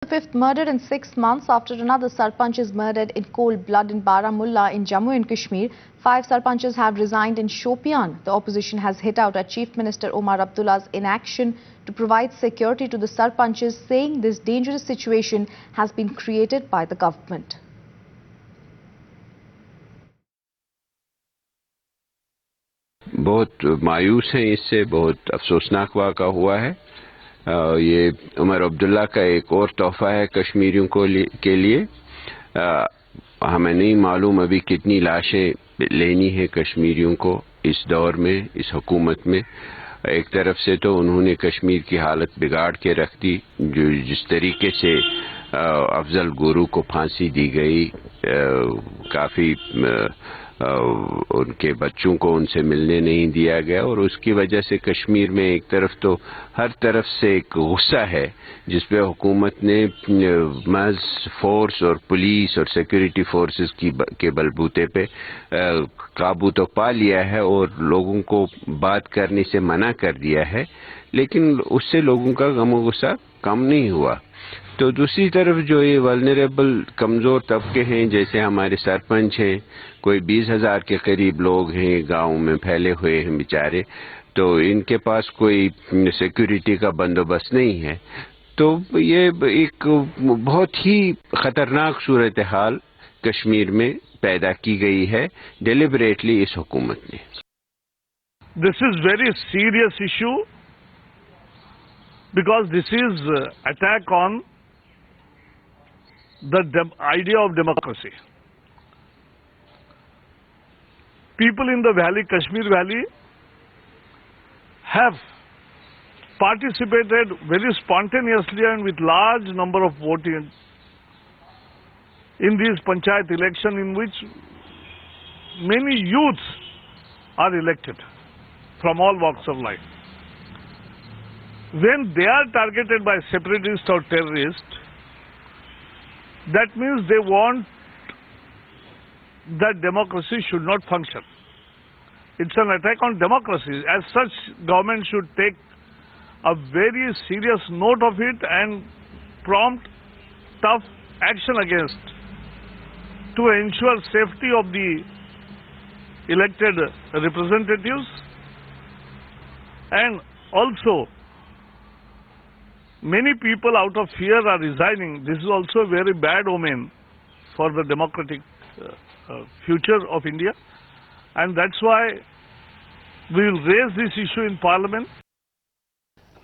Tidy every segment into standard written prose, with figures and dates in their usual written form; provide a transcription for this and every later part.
Fifth murder in 6 months after another Sarpanch is murdered in cold blood in Baramulla in Jammu and Kashmir. 5 Sarpanches have resigned in Shopian. The opposition has hit out at Chief Minister Omar Abdullah's inaction to provide security to the Sarpanches, saying this dangerous situation has been created by the government. बहुत मायूस हैं, इससे बहुत अफसोसनाक वाक़ा हुआ है। ये उमर अब्दुल्ला का एक और तोहफा है कश्मीरियों के लिए। हमें नहीं मालूम अभी कितनी लाशें लेनी है कश्मीरियों को इस दौर में, इस हुकूमत में। एक तरफ से तो उन्होंने कश्मीर की हालत बिगाड़ के रख दी, जो जिस तरीके से अफजल गुरु को फांसी दी गई, काफ़ी उनके बच्चों को उनसे मिलने नहीं दिया गया, और उसकी वजह से कश्मीर में एक तरफ तो हर तरफ से एक गुस्सा है जिस पे हुकूमत ने महज फोर्स और पुलिस और सिक्योरिटी फोर्सेस के बलबूते पे काबू तो पा लिया है और लोगों को बात करने से मना कर दिया है, लेकिन उससे लोगों का गम और गुस्सा कम नहीं हुआ। तो दूसरी तरफ जो ये वल्नरेबल कमज़ोर तबके हैं, जैसे हमारे सरपंच हैं, कोई 20,000 के करीब लोग हैं गांव में फैले हुए हैं बेचारे, तो इनके पास कोई सिक्योरिटी का बंदोबस्त नहीं है। तो ये एक बहुत ही ख़तरनाक सूरत हाल कश्मीर में पैदा की गई है डिलिबरेटली इस हुकूमत ने। This is very serious issue because this is attack on the idea of democracy. People in the valley, Kashmir Valley, have participated very spontaneously and with large number of voting in this panchayat election, in which many youths are elected from all walks of life. When they are targeted by separatists or terrorists, that means they want that democracy should not function. It's an attack on democracy. As such, government should take a very serious note of it and prompt tough action against to ensure safety of the elected representatives, and also many people out of fear are resigning. This is also a very bad omen for the democratic future of India, and that's why we will raise this issue in Parliament.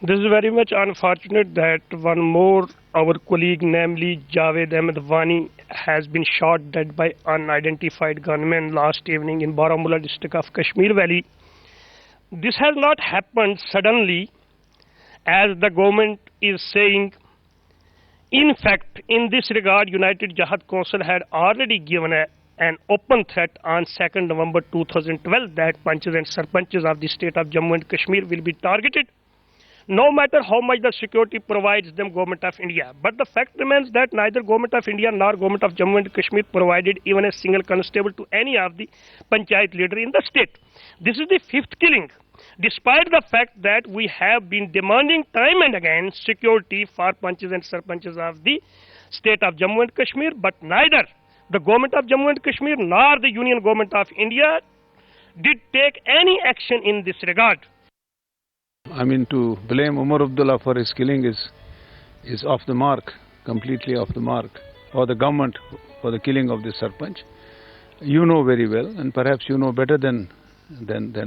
This is very much unfortunate that one more our colleague, namely Javed Ahmed Wani, has been shot dead by unidentified gunmen last evening in Baramulla district of Kashmir Valley. This has not happened suddenly, as the government is saying. In fact, in this regard, United Jihad Council had already given an open threat on 2nd November 2012 that panches and sarpanches of the state of Jammu and Kashmir will be targeted, no matter how much the security provides them Government of India. But the fact remains that neither Government of India nor Government of Jammu and Kashmir provided even a single constable to any of the panchayat leader in the state. This is the 5th killing, despite the fact that we have been demanding time and again security for panches and sarpanches of the state of Jammu and Kashmir, but neither the government of Jammu and Kashmir nor the Union Government of India did take any action in this regard. I mean, to blame Umar Abdullah for his killing is off the mark, completely off the mark, or the government for the killing of this sarpanch. You know very well, and perhaps you know better than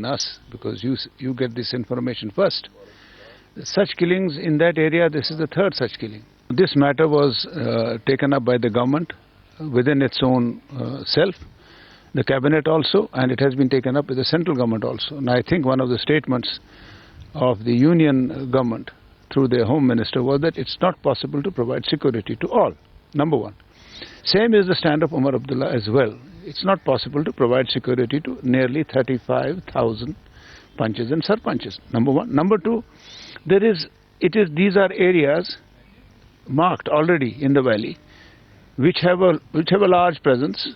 us, because you get this information first. Such killings in that area, this is the 3rd such killing. This matter was taken up by the government within its own self, the cabinet also, and it has been taken up with the central government also. And I think one of the statements of the union government through their home minister was that it's not possible to provide security to all, number one. Same is the stand of Umar Abdullah as well. It's not possible to provide security to nearly 35,000 panches and sarpanches, number one. Number two, these are areas marked already in the valley which have a large presence